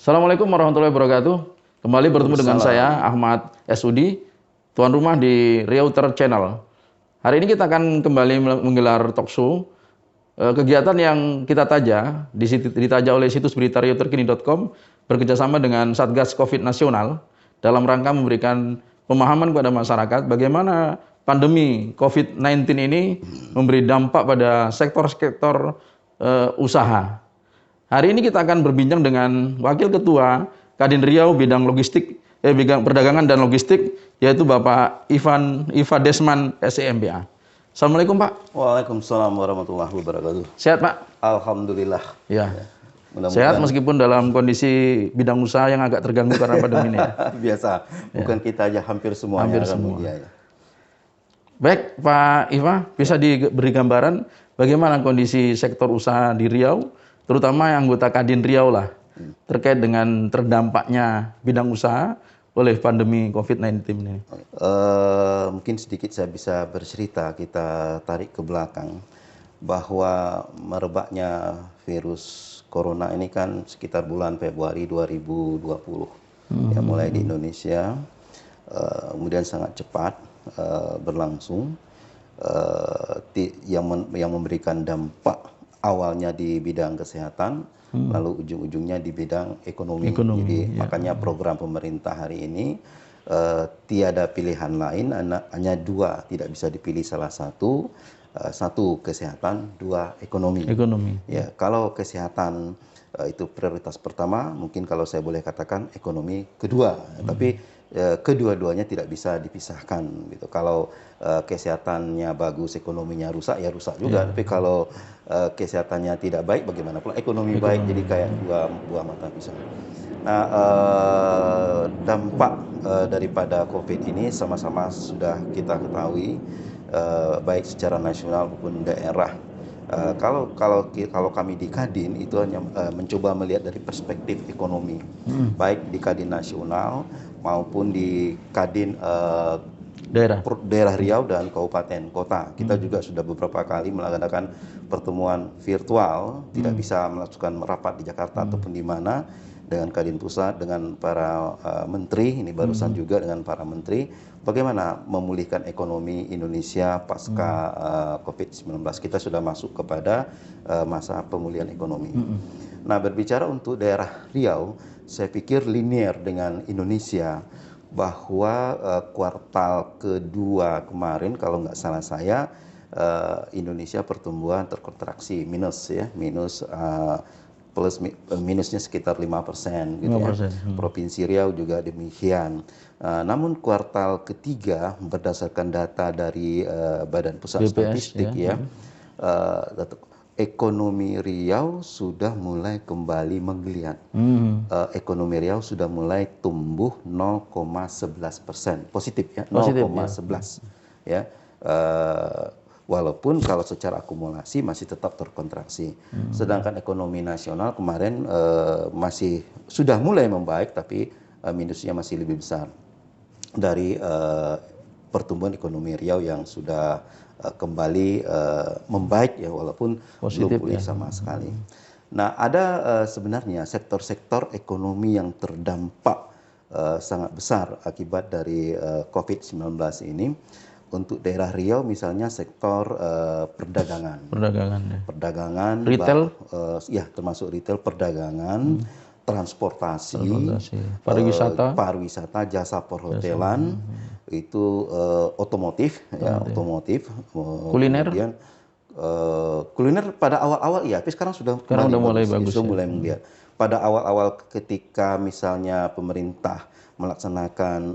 Assalamualaikum warahmatullahi wabarakatuh. Kembali bertemu dengan saya Ahmad SUD, tuan rumah di Realtor Channel. Hari ini kita akan kembali menggelar talk show. Kegiatan yang kita ditaja oleh situs berita realtorkini.com bekerjasama dengan Satgas Covid Nasional dalam rangka memberikan pemahaman kepada masyarakat bagaimana pandemi COVID-19 ini memberi dampak pada sektor-sektor usaha. Hari ini kita akan berbincang dengan Wakil Ketua Kadin Riau bidang bidang perdagangan dan logistik, yaitu Bapak Iva Desman SEMBA. Assalamualaikum Pak. Waalaikumsalam warahmatullahi wabarakatuh. Sehat Pak? Alhamdulillah. Ya. Sehat meskipun dalam kondisi bidang usaha yang agak terganggu karena pandemi ini. Biasa, bukan kita aja, hampir semuanya. Hampir semua. Ya. Baik Pak Iva, bisa diberi gambaran bagaimana kondisi sektor usaha di Riau, terutama yang anggota Kadin Riau lah, terkait dengan terdampaknya bidang usaha oleh pandemi COVID-19 ini. Mungkin sedikit saya bisa bercerita, kita tarik ke belakang, bahwa merebaknya virus corona ini kan sekitar bulan Februari 2020. Ya, mulai di Indonesia, kemudian sangat cepat berlangsung, yang memberikan dampak awalnya di bidang kesehatan, lalu ujung-ujungnya di bidang ekonomi. Jadi makanya program pemerintah hari ini tiada pilihan lain, hanya dua, tidak bisa dipilih salah satu. Satu kesehatan, dua ekonomi. Ya, kalau kesehatan itu prioritas pertama, mungkin kalau saya boleh katakan ekonomi kedua. Tapi kedua-duanya tidak bisa dipisahkan gitu. Kalau kesehatannya bagus, ekonominya rusak, ya rusak juga. Tapi kalau kesehatannya tidak baik, bagaimana pula ekonomi baik? Jadi kayak dua buah mata pisau. Nah, dampak daripada COVID ini sama-sama sudah kita ketahui, baik secara nasional maupun daerah. Kalau kami di Kadin itu hanya mencoba melihat dari perspektif ekonomi, baik di Kadin nasional maupun di Kadin daerah Riau dan kabupaten kota. Kita juga sudah beberapa kali melaksanakan pertemuan virtual, tidak bisa melakukan rapat di Jakarta ataupun di mana, dengan Kadin Pusat, dengan para menteri, ini barusan juga dengan para menteri, bagaimana memulihkan ekonomi Indonesia pasca COVID-19. Kita sudah masuk kepada masa pemulihan ekonomi. Nah, berbicara untuk daerah Riau, saya pikir linear dengan Indonesia, bahwa kuartal kedua kemarin, kalau nggak salah saya, Indonesia pertumbuhan terkontraksi, minusnya sekitar 5% gitu ya. Provinsi Riau juga demikian. Namun kuartal ketiga berdasarkan data dari Badan Pusat Statistik ekonomi Riau sudah mulai kembali menggeliat. Ekonomi Riau sudah mulai tumbuh 0,11%, positif ya, 0,11 ya. Walaupun kalau secara akumulasi masih tetap terkontraksi. Sedangkan ekonomi nasional kemarin masih sudah mulai membaik, tapi minusnya masih lebih besar dari pertumbuhan ekonomi Riau yang sudah kembali membaik ya, walaupun belum pulih sama sekali. Nah, ada sebenarnya sektor-sektor ekonomi yang terdampak sangat besar akibat dari COVID-19 ini. Untuk daerah Riau misalnya sektor perdagangan, retail, ya termasuk retail, perdagangan, transportasi, pariwisata, jasa perhotelan, itu otomotif, kuliner. Kemudian, kuliner pada awal-awal ya, tapi sekarang sudah mulai bagus, mulai melihat. Pada awal-awal ketika misalnya pemerintah melaksanakan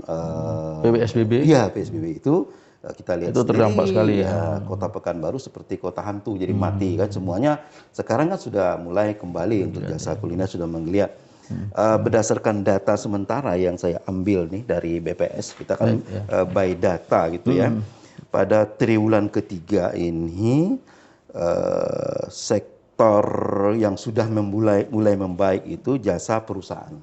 PSBB, PSBB itu, kita lihat itu terdampak sekali ya. Kota Pekanbaru seperti kota hantu, jadi mati kan semuanya. Sekarang kan sudah mulai kembali untuk jasa kuliner sudah menggeliat. Berdasarkan data sementara yang saya ambil nih dari BPS, kita kan by data gitu ya. Pada triwulan ketiga ini sektor yang sudah mulai membaik itu jasa perusahaan.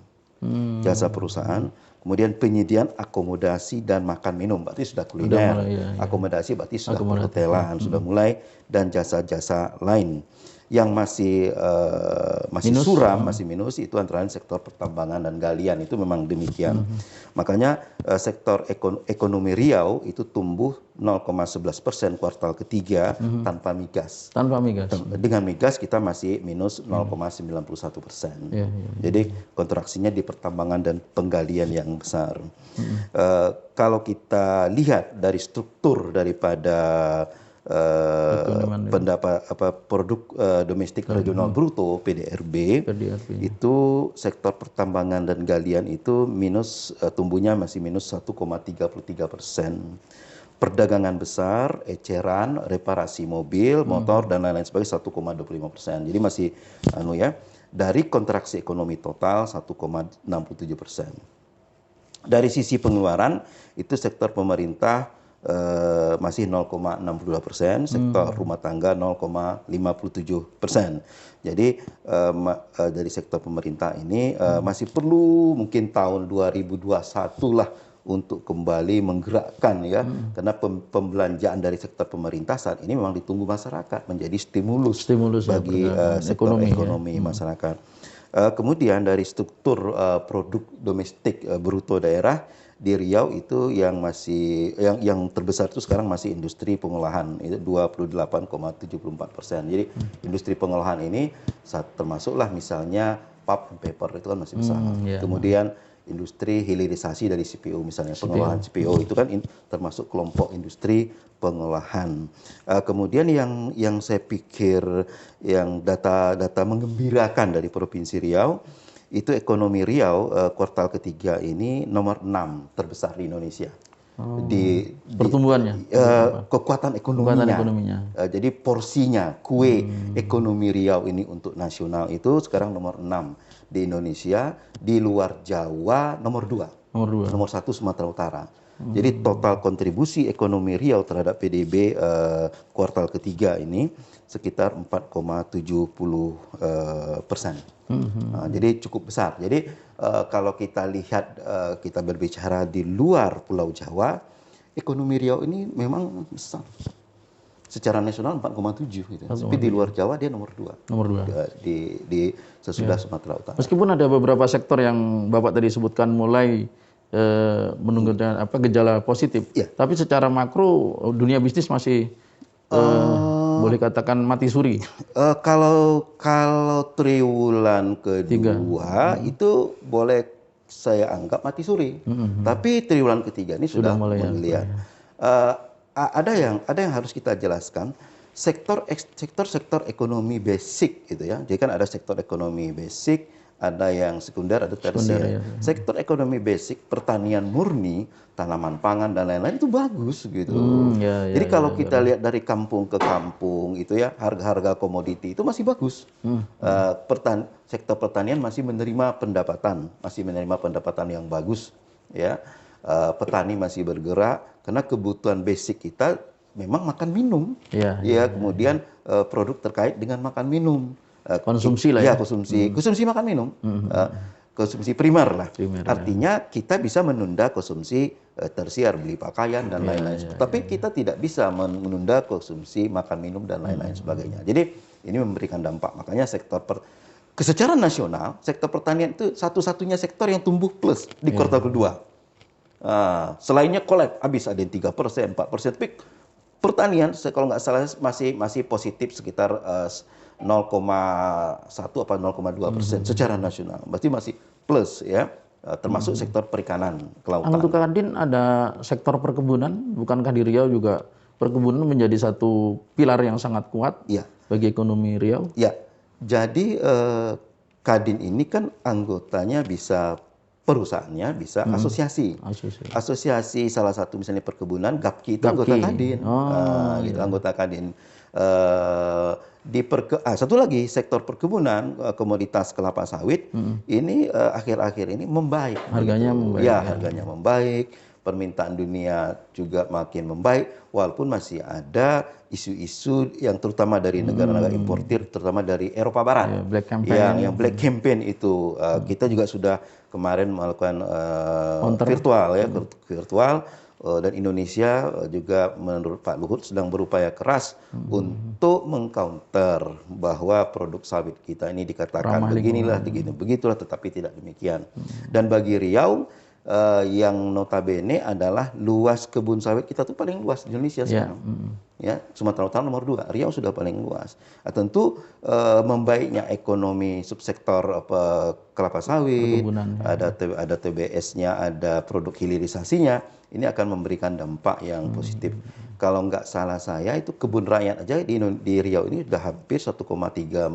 Jasa perusahaan. Kemudian penyediaan akomodasi dan makan minum, berarti sudah kuliner. Akomodasi berarti sudah perhotelan, sudah mulai, dan jasa-jasa lain. Yang masih Minus. suram, masih minus itu antara lain sektor pertambangan dan galian, itu memang demikian. Makanya sektor ekonomi Riau itu tumbuh 0,11% kuartal ketiga tanpa migas. Tanpa migas. Dengan migas kita masih minus 0,91%. Iya, iya. Jadi kontraksinya di pertambangan dan penggalian yang besar. Kalau kita lihat dari struktur daripada produk domestik regional bruto PDRB, itu sektor pertambangan dan galian itu tumbuhnya masih minus 1,33%. Perdagangan besar, eceran, reparasi mobil, motor dan lain-lain sebagai 1,25%. Jadi masih dari kontraksi ekonomi total 1,67%. Dari sisi pengeluaran itu sektor pemerintah masih 0,62%, sektor rumah tangga 0,57%. Jadi dari sektor pemerintah ini masih perlu mungkin tahun 2021 lah untuk kembali menggerakkan ya, karena pembelanjaan dari sektor pemerintah saat ini memang ditunggu masyarakat menjadi stimulus bagi sektor ekonomi masyarakat. Kemudian dari struktur produk domestik bruto daerah di Riau itu yang terbesar itu sekarang masih industri pengolahan, itu 28,74%. Jadi industri pengolahan ini termasuklah misalnya pulp and paper, itu kan masih besar. Kemudian industri hilirisasi dari CPO, misalnya pengolahan CPO itu kan termasuk kelompok industri pengolahan. Kemudian yang saya pikir yang data menggembirakan dari Provinsi Riau, itu ekonomi Riau kuartal ketiga ini nomor 6 terbesar di Indonesia. Pertumbuhannya? Kekuatan ekonominya. Jadi porsinya, kue ekonomi Riau ini untuk nasional itu sekarang nomor 6 di Indonesia, di luar Jawa nomor 2. Nomor 1 Sumatera Utara. Jadi total kontribusi ekonomi Riau terhadap PDB kuartal ketiga ini sekitar 4,70%. Jadi cukup besar. Jadi kalau kita lihat, kita berbicara di luar Pulau Jawa, ekonomi Riau ini memang besar. Secara nasional 4,7 gitu. Tapi di luar Jawa dia nomor 2. Di sesudah Sumatera Utara. Meskipun ada beberapa sektor yang Bapak tadi sebutkan mulai menunjukkan gejala positif, tapi secara makro dunia bisnis masih boleh katakan mati suri. Kalau triwulan kedua itu boleh saya anggap mati suri. Tapi triwulan ketiga ini sudah mulai menggeliat. Ada yang harus kita jelaskan, sektor ekonomi basic gitu ya. Jadi kan ada sektor ekonomi basic, ada yang sekunder, ada tersier. Sektor ekonomi basic, pertanian murni, tanaman pangan dan lain-lain itu bagus gitu. Jadi kalau kita lihat dari kampung ke kampung itu ya, harga-harga komoditi itu masih bagus. Sektor pertanian masih menerima pendapatan yang bagus ya. Petani masih bergerak karena kebutuhan basic kita memang makan minum. Kemudian produk terkait dengan makan minum. Konsumsi lah ya. Konsumsi makan minum. Konsumsi primer lah. Artinya kita bisa menunda konsumsi tersier, beli pakaian dan lain-lain. Tapi kita tidak bisa menunda konsumsi makan minum dan lain-lain sebagainya. Jadi ini memberikan dampak. Makanya secara nasional, sektor pertanian itu satu-satunya sektor yang tumbuh plus di kuartal kedua. Selainnya kolab, habis ada yang 3%, 4%. Tapi pertanian, kalau nggak salah masih positif sekitar 0,1 apa 0,2% secara nasional. Berarti masih plus ya, termasuk sektor perikanan, kelautan. Untuk Kadin ada sektor perkebunan, bukankah di Riau juga perkebunan menjadi satu pilar yang sangat kuat bagi ekonomi Riau? Ya, jadi Kadin ini kan anggotanya bisa perusahaannya bisa asosiasi salah satu misalnya perkebunan, GAPKI itu anggota Kadin. Anggota Kadin. Satu lagi sektor perkebunan, komoditas kelapa sawit ini akhir-akhir ini membaik. Harganya membaik. Harganya membaik. Permintaan dunia juga makin membaik, walaupun masih ada isu-isu yang terutama dari negara-negara importir, terutama dari Eropa Barat. Black campaign. Yang black campaign itu kita juga sudah kemarin melakukan virtual dan Indonesia juga menurut Pak Luhut sedang berupaya keras untuk mengcounter bahwa produk sawit kita ini dikatakan beginilah, begitulah, tetapi tidak demikian. Dan bagi Riau yang notabene adalah luas kebun sawit kita tuh paling luas di Indonesia sekarang. Ya, Sumatera Utara nomor 2, Riau sudah paling luas. Tentu membaiknya ekonomi subsektor kelapa sawit, ada TBS-nya, ada produk hilirisasinya, ini akan memberikan dampak yang positif. Kalau nggak salah saya itu kebun rakyat aja di Riau ini sudah hampir 1,3,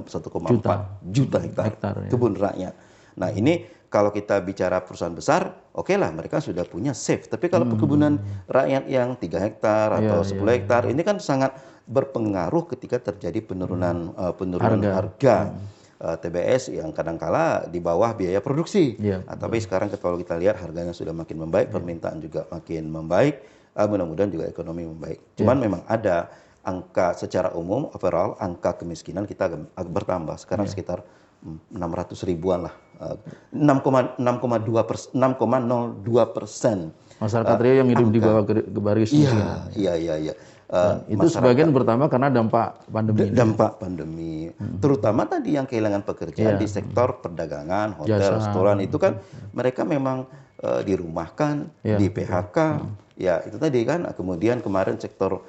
1,4 juta hektar kebun rakyat. Nah ini kalau kita bicara perusahaan besar, oke lah mereka sudah punya safe. Tapi kalau perkebunan rakyat yang 3 hektar atau 10 hektar, ini kan sangat berpengaruh ketika terjadi penurunan harga. TBS yang kadangkala di bawah biaya produksi. Tapi sekarang kalau kita lihat harganya sudah makin membaik, permintaan juga makin membaik, mudah-mudahan juga ekonomi membaik. Cuman memang ada angka secara umum, overall, angka kemiskinan kita bertambah. Sekarang sekitar 600 ribuan lah, 6,02%. Masyarakat Riau yang hidup di bawah garis kemiskinan. Iya. Itu sebagian bertambah karena dampak pandemi. Dampak pandemi, terutama tadi yang kehilangan pekerjaan di sektor perdagangan, hotel, restoran itu kan mereka memang dirumahkan, di PHK, ya itu tadi kan. Kemudian kemarin sektor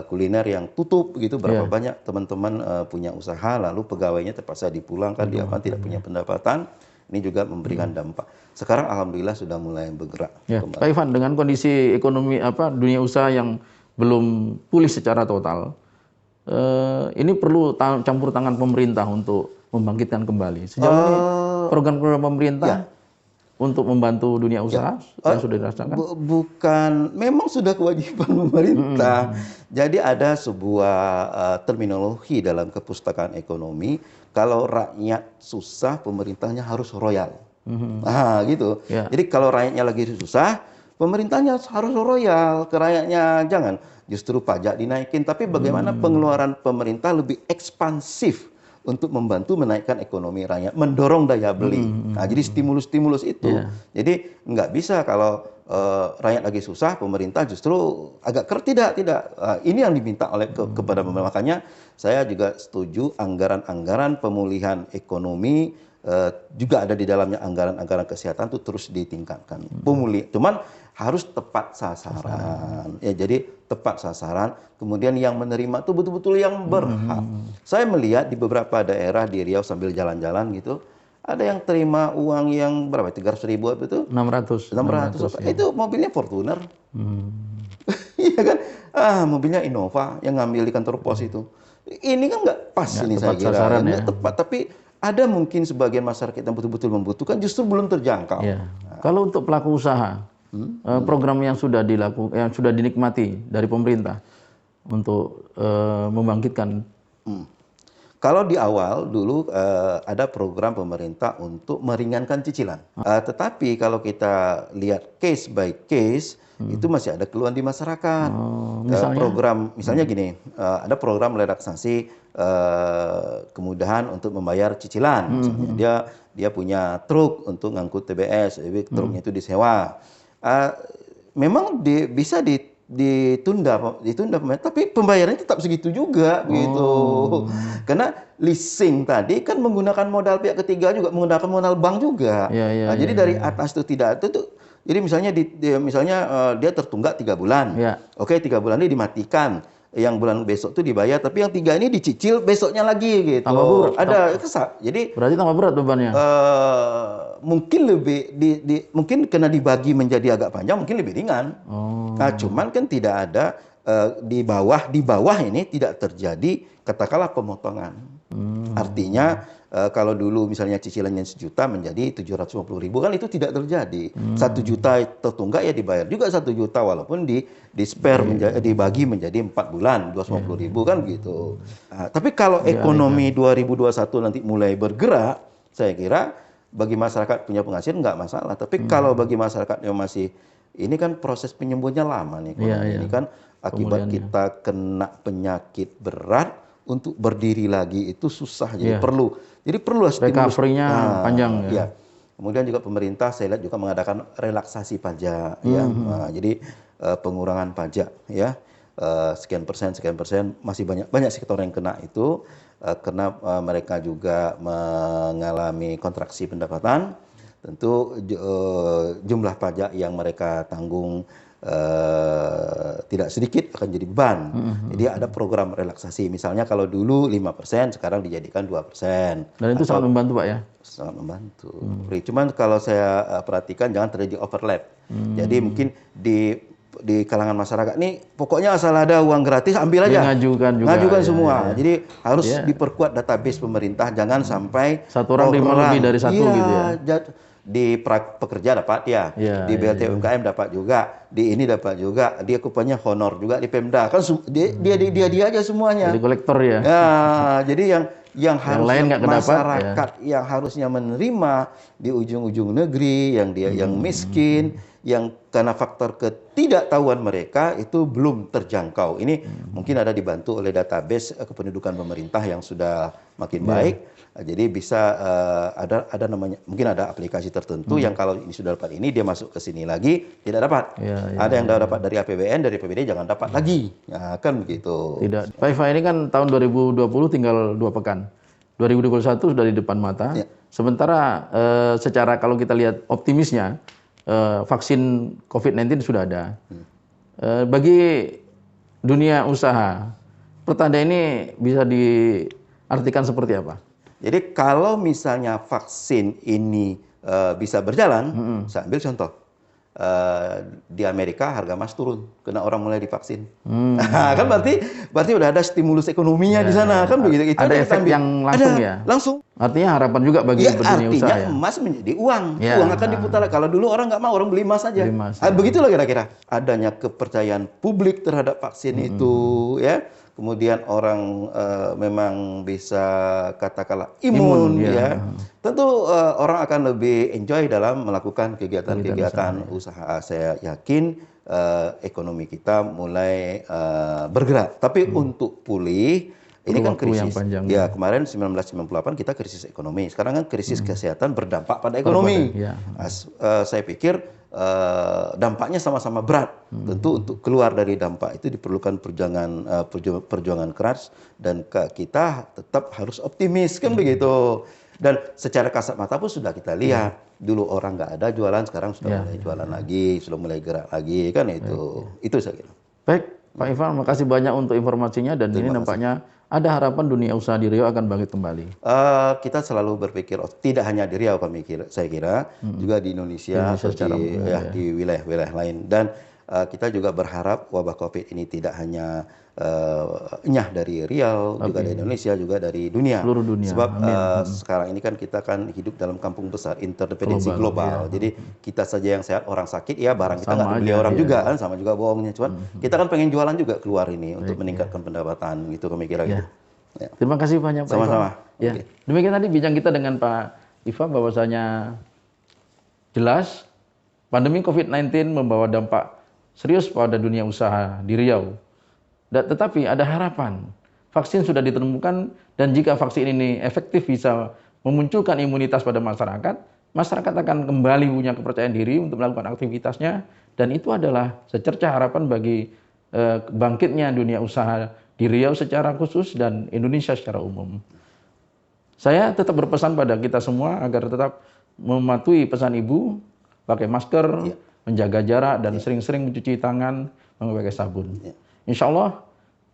kuliner yang tutup gitu, berapa banyak teman-teman punya usaha lalu pegawainya terpaksa dipulangkan, dia tidak punya pendapatan. Ini juga memberikan dampak. Sekarang alhamdulillah sudah mulai bergerak. Pak Ivan, dengan kondisi ekonomi dunia usaha yang belum pulih secara total, ini perlu campur tangan pemerintah untuk membangkitkan kembali. Sejauh ini program-program pemerintah untuk membantu dunia usaha yang sudah dirasakan? Bukan, memang sudah kewajiban pemerintah. Jadi ada sebuah terminologi dalam kepustakaan ekonomi, kalau rakyat susah, pemerintahnya harus royal. Gitu. Jadi kalau rakyatnya lagi susah, pemerintahnya harus royal ke rakyatnya, jangan justru pajak dinaikin, tapi bagaimana pengeluaran pemerintah lebih ekspansif untuk membantu menaikkan ekonomi rakyat, mendorong daya beli. Jadi stimulus-stimulus itu. Jadi nggak bisa kalau rakyat lagi susah, pemerintah justru agak tidak. Ini yang diminta oleh kepada pemerintah. Makanya saya juga setuju anggaran-anggaran pemulihan ekonomi, juga ada di dalamnya anggaran-anggaran kesehatan itu terus ditingkatkan. Cuman harus tepat sasaran. Ya, jadi tepat sasaran. Kemudian yang menerima itu betul-betul yang berhak. Saya melihat di beberapa daerah di Riau sambil jalan-jalan gitu, ada yang terima uang yang berapa? 300 ribu itu? 600. Itu mobilnya Fortuner. Iya kan? Mobilnya Innova yang ngambil di kantor pos itu. Ini kan nggak pas ini saya kira. Sasaran, nggak tepat. Tapi ada mungkin sebagian masyarakat yang betul-betul membutuhkan justru belum terjangkau. Kalau untuk pelaku usaha, program yang sudah dinikmati dari pemerintah untuk membangkitkan. Kalau di awal dulu ada program pemerintah untuk meringankan cicilan. Tetapi kalau kita lihat case by case, itu masih ada keluhan di masyarakat. Misalnya gini, ada program relaksasi kemudahan untuk membayar cicilan. Misalnya dia punya truk untuk ngangkut TBS, jadi truknya itu disewa. Memang bisa ditunda, tapi pembayarannya tetap segitu juga gitu. Karena leasing tadi kan menggunakan modal pihak ketiga juga, menggunakan modal bank juga. Jadi dari atas itu tidak itu. Jadi misalnya dia tertunggak 3 bulan. Oke, 3 bulan ini dimatikan. Yang bulan besok itu dibayar, tapi yang 3 ini dicicil besoknya lagi gitu. Tambah berat. Ada kesak. Jadi berarti tambah berat bebannya. Mungkin lebih mungkin kena dibagi menjadi agak panjang, mungkin lebih ringan. Cuman kan tidak ada di bawah ini tidak terjadi katakanlah pemotongan. Artinya kalau dulu misalnya cicilannya 1 juta menjadi 750.000 kan itu tidak terjadi. 1 juta tertunggak ya dibayar juga 1 juta walaupun dibagi menjadi 4 bulan 250.000 kan gitu. Tapi kalau ekonomi 2021 nanti mulai bergerak, saya kira bagi masyarakat punya penghasilan nggak masalah. Tapi kalau bagi masyarakat yang masih ini kan proses penyembuhannya lama nih. Ini kan akibat kita kena penyakit berat untuk berdiri lagi itu susah. Jadi perlu recovery-nya panjang ya. Kemudian juga pemerintah saya lihat juga mengadakan relaksasi pajak ya. Jadi pengurangan pajak ya. Sekian persen masih banyak sektor yang kena itu karena mereka juga mengalami kontraksi pendapatan. Tentu jumlah pajak yang mereka tanggung tidak sedikit akan jadi beban. Jadi ada program relaksasi. Misalnya kalau dulu 5%, sekarang dijadikan 2%. Dan itu sangat membantu Pak ya? Sangat membantu. Cuman kalau saya perhatikan jangan terjadi overlap. Jadi mungkin di kalangan masyarakat ini pokoknya asal ada uang gratis ambil aja. Ngajukan juga. Ngajukan semua. Jadi harus diperkuat database pemerintah, jangan sampai satu orang terima lebih dari satu gitu ya. Di pekerja dapat ya, di BLT UMKM dapat juga, di ini dapat juga, dia kupanya honor juga di Pemda. Kan dia aja semuanya. Jadi kolektor ya. Jadi yang harusnya masyarakat ya, yang harusnya menerima di ujung-ujung negeri, yang miskin, yang karena faktor ketidaktahuan mereka itu belum terjangkau. Ini mungkin ada dibantu oleh database kependudukan pemerintah yang sudah makin baik. Jadi bisa ada namanya, mungkin ada aplikasi tertentu yang kalau ini sudah dapat ini, dia masuk ke sini lagi tidak dapat. Ada yang dapat dari APBN, dari APBD jangan dapat lagi. Ya, kan begitu. Tidak. Pak Iva, ini kan tahun 2020 tinggal 2 pekan. 2021 sudah di depan mata. Sementara secara kalau kita lihat optimisnya, vaksin COVID-19 sudah ada. Bagi dunia usaha, pertanda ini bisa diartikan seperti apa? Jadi kalau misalnya vaksin ini bisa berjalan, saya ambil contoh. Di Amerika harga emas turun karena orang mulai divaksin. Kan berarti udah ada stimulus ekonominya di sana, kan begitu. Itu ada efek yang langsung ya. Langsung. Artinya harapan juga bagi dunia usaha ya. Artinya emas menjadi uang. Uang akan diputar. Kalau dulu orang nggak mau, orang beli emas saja. Begitulah kira-kira. Adanya kepercayaan publik terhadap vaksin itu, ya. Kemudian orang memang bisa katakanlah imun ya. Tentu orang akan lebih enjoy dalam melakukan kegiatan-kegiatan usaha. Saya yakin ekonomi kita mulai bergerak. Tapi untuk pulih ini kan krisis. Ya, kemarin 1998 kita krisis ekonomi. Sekarang kan krisis kesehatan berdampak pada ekonomi. Saya pikir dampaknya sama-sama berat. Tentu untuk keluar dari dampak itu diperlukan perjuangan keras dan kita tetap harus optimis kan begitu. Dan secara kasat mata pun sudah kita lihat. Dulu orang nggak ada jualan, sekarang sudah mulai jualan lagi, sudah mulai gerak lagi kan itu. Itu saya kira. Baik, Pak Ivan, makasih banyak untuk informasinya dan ini nampaknya ada harapan dunia usaha di Riau akan bangkit kembali. Kita selalu berpikir tidak hanya di Riau saya kira, juga di Indonesia di wilayah-wilayah lain. Dan kita juga berharap wabah COVID ini tidak hanya nyah dari Riau, juga dari Indonesia, juga dari dunia. Seluruh dunia. Sebab sekarang ini kan kita kan hidup dalam kampung besar, interdependensi global. Jadi kita saja yang sehat, orang sakit ya barang kita nggak dibeli orang juga kan, sama juga bohongnya. Cuman kita kan pengen jualan juga keluar ini untuk meningkatkan pendapatan gitu pemikiran gitu. Terima kasih banyak Pak Iva. Sama-sama. Demikian tadi bincang kita dengan Pak Iva bahwasanya jelas pandemi COVID-19 membawa dampak serius pada dunia usaha di Riau. Tetapi ada harapan. Vaksin sudah ditemukan dan jika vaksin ini efektif bisa memunculkan imunitas pada masyarakat, masyarakat akan kembali punya kepercayaan diri untuk melakukan aktivitasnya dan itu adalah secercah harapan bagi bangkitnya dunia usaha di Riau secara khusus dan Indonesia secara umum. Saya tetap berpesan pada kita semua agar tetap mematuhi pesan Ibu, pakai masker, menjaga jarak dan sering-sering mencuci tangan, memakai sabun. Insya Allah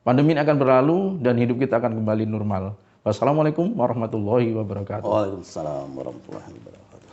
pandemi ini akan berlalu dan hidup kita akan kembali normal. Wassalamualaikum warahmatullahi wabarakatuh. Waalaikumsalam warahmatullahi wabarakatuh.